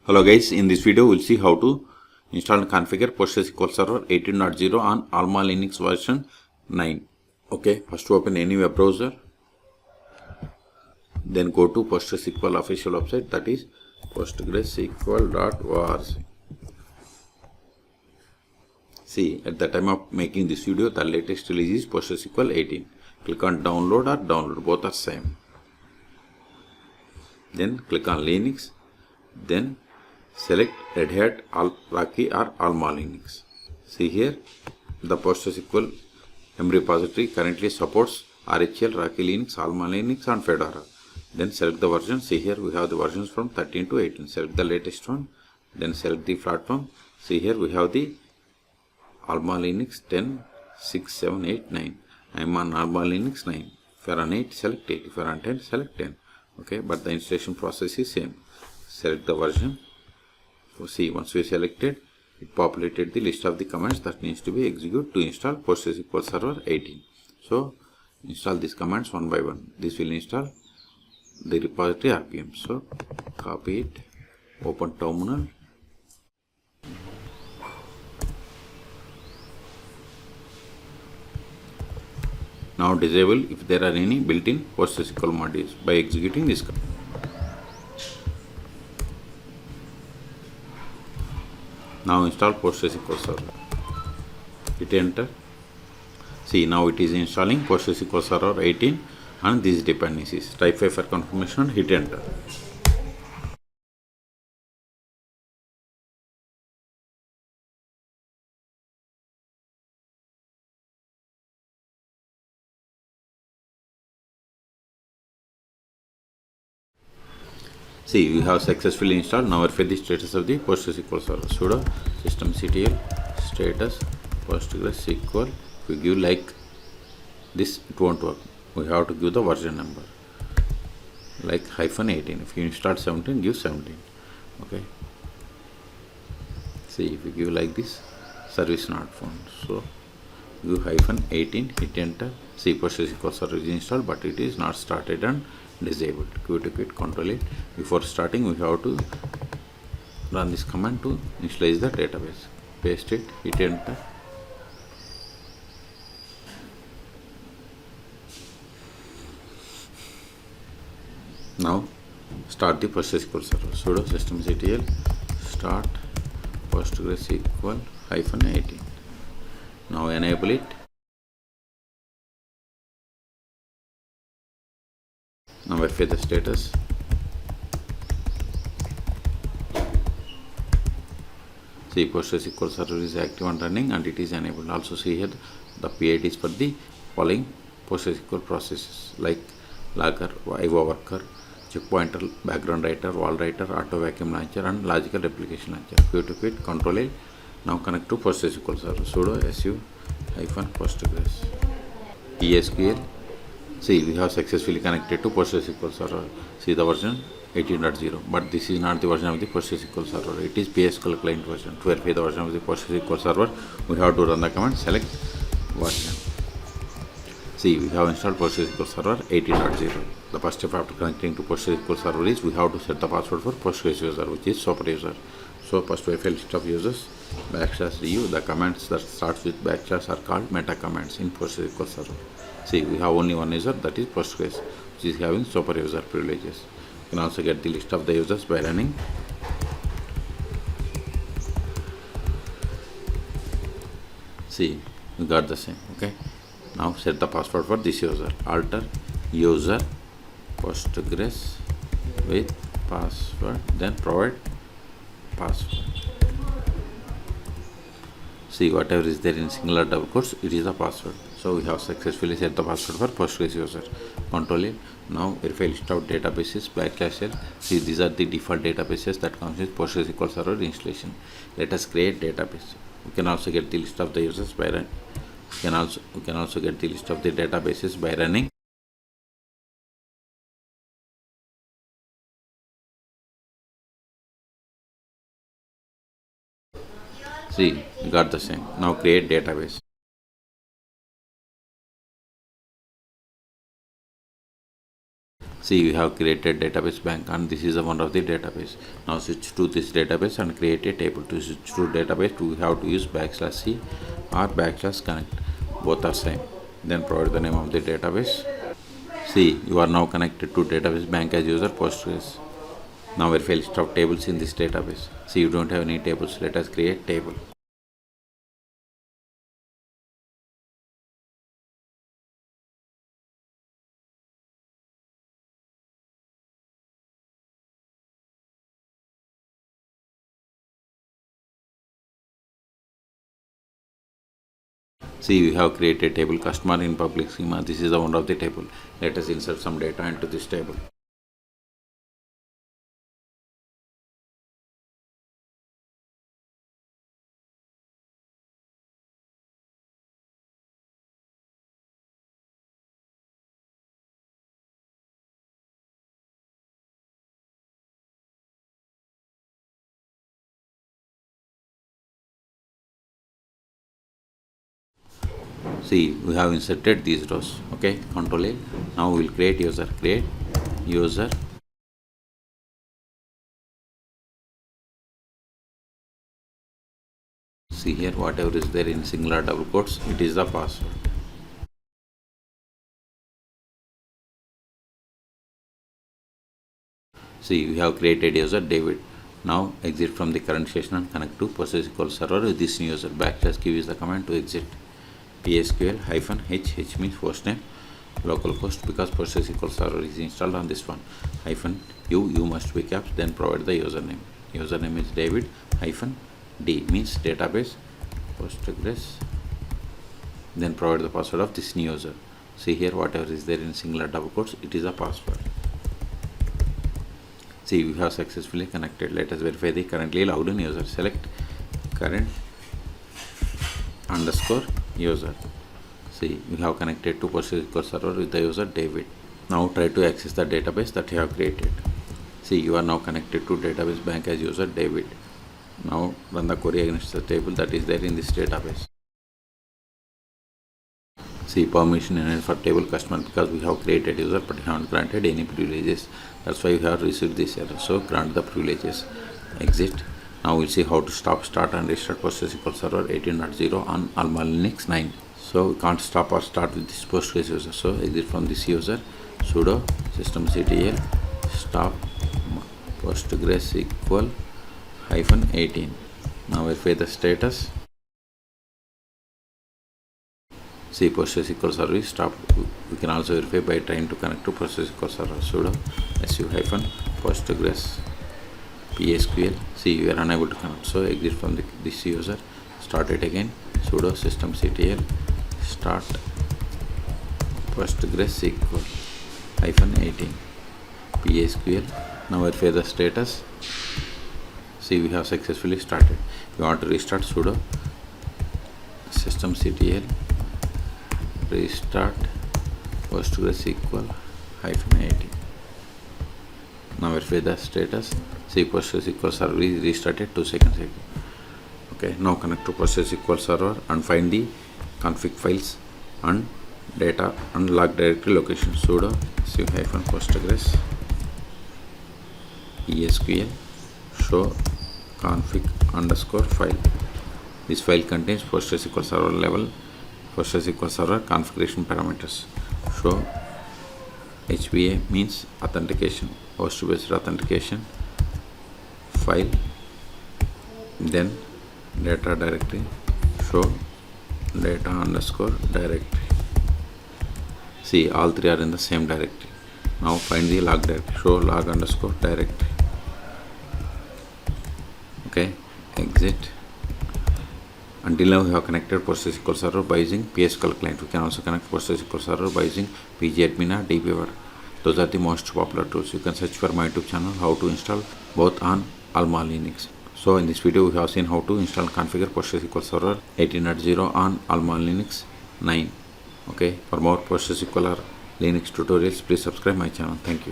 Hello guys, in this video we'll see how to install and configure PostgreSQL Server 18.0 on AlmaLinux version 9. Okay, first open any web browser, then go to PostgreSQL official website, that is postgresql.org. See, at the time of making this video, the latest release is PostgreSQL 18. Click on download or download, both are same. Then click on Linux, then select Red Hat, Rocky or AlmaLinux. See here, the PostgreSQL M repository currently supports RHEL, Rocky Linux, AlmaLinux and Fedora. Then select the version. See here we have the versions from 13 to 18. Select the latest one. Then select the platform. See here we have the AlmaLinux 10, 6, 7, 8, 9. I am on AlmaLinux 9. If you are on 8, select 8. If you are on 10, select 10. Okay, but the installation process is same. Select the version. So see, once we selected, it populated the list of the commands that needs to be executed to install PostgreSQL Server 18. So install these commands one by one. This will install the repository RPM. So copy it, open terminal. Now disable if there are any built-in PostgreSQL modules by executing this command. Now install PostgreSQL Server. Hit enter. See, now it is installing PostgreSQL Server 18 and these dependencies. Type 5 for confirmation. Hit enter. See, we have successfully installed. Now verify the status of the PostgreSQL Server. Sudo systemctl status PostgreSQL. If we give like this, it won't work. We have to give the version number like -18. If you install 17, give 17. Okay. See, if we give like this, service not found. So give -18. Hit enter. See, PostgreSQL Server is installed, but it is not started and disabled. Quit control it. Before starting, we have to run this command to initialize the database. Paste it, hit enter. Now start the PostgreSQL Server. Sudo systemctl start PostgreSQL -18. Now enable it. Now verify the status. See, PostgreSQL Server is active and running and it is enabled. Also see here the PIDs for the following PostgreSQL processes like logger, IO worker, checkpointer, background writer, wall writer, auto vacuum launcher and logical replication launcher. Quit control L. Now connect to PostgreSQL Server. Sudo su-postgres PSQL. See, we have successfully connected to PostgreSQL Server. See the version 18.0, but this is not the version of the PostgreSQL Server. It is PSQL client version. To verify the version of the PostgreSQL Server, we have to run the command select version. See, we have installed PostgreSQL Server 18.0. The first step after connecting to PostgreSQL Server is we have to set the password for Postgres user, which is super user. So first verify list of users, /du. The commands that starts with / are called meta commands in PostgreSQL Server. See, we have only one user, that is Postgres, which is having super user privileges. You can also get the list of the users by running. See, we got the same. Okay. Now set the password for this user. Alter user Postgres with password, then provide password. See, whatever is there in singular double quotes, it is the password. So we have successfully set the password for Postgres user. Control it. Now verify list of databases /l. See, these are the default databases that comes with PostgreSQL Server installation. Let us create database. We can also get the list of the users by running. We can also get the list of the databases by running. See, we got the same. Now create database. See, we have created database bank and this is the one of the database. Now switch to this database and create a table. To switch to database, we have to use \c or \connect. Both are same. Then provide the name of the database. See, you are now connected to database bank as user Postgres. Now verify list of tables in this database. See, you don't have any tables. Let us create table. See, we have created table customer in public schema. This is the one of the table. Let us insert some data into this table. See, we have inserted these rows. Okay, Control A. Now we will create user. Create user. See here, whatever is there in singular double quotes, it is the password. See, we have created user David. Now exit from the current session and connect to PostgreSQL server with this new user. \q is the command to exit. PSQL -h means host name, localhost because PostgreSQL server is installed on this one. -u must be caps, then provide the username. Username is David. -d means database Postgres. Then provide the password of this new user. See here, whatever is there in singular double quotes, it is a password. See, we have successfully connected. Let us verify the currently logged in user. Select current underscore user. See, we have connected to PostgreSQL server with the user David. Now try to access the database that you have created. See, you are now connected to database bank as user David. Now run the query against the table that is there in this database. See, permission enabled for table customer because we have created user but haven't granted any privileges. That's why we have received this error. So grant the privileges. Exit. Now we'll see how to stop, start and restart PostgreSQL server 18.0 on AlmaLinux 9. So we can't stop or start with this Postgres user. So exit from this user. Sudo systemctl stop PostgreSQL -18. Now verify the status. See, PostgreSQL server is stopped. We can also verify by trying to connect to PostgreSQL server. Sudo su-postgres PSQL. See, we are unable to connect. So exit from this user. Start it again. Sudo systemctl start PostgreSQL -18 PSQL. Now verify the status. See, we have successfully started. We want to restart. Sudo systemctl restart PostgreSQL -18. Now verify the status. See, PostgreSQL server is restarted 2 seconds ago. Okay, now connect to PostgreSQL server and find the config files and data and log directory location. Sudo su-postgres PSQL show config underscore file. This file contains PostgreSQL server level PostgreSQL server configuration parameters. Show HBA means authentication, host based authentication file. Then data directory. Show data underscore directory. See, all three are in the same directory. Now find the log directory. Show log underscore directory. Okay, exit. Until now we have connected PostgreSQL server by using PSQL client. We can also connect PostgreSQL server by using pgadmin or DBAs. Those are the most popular tools. You can search for my YouTube channel how to install both on AlmaLinux. So in this video we have seen how to install and configure PostgreSQL server 18.0 on AlmaLinux 9. Okay, for more PostgreSQL or Linux tutorials, please subscribe my channel. Thank you.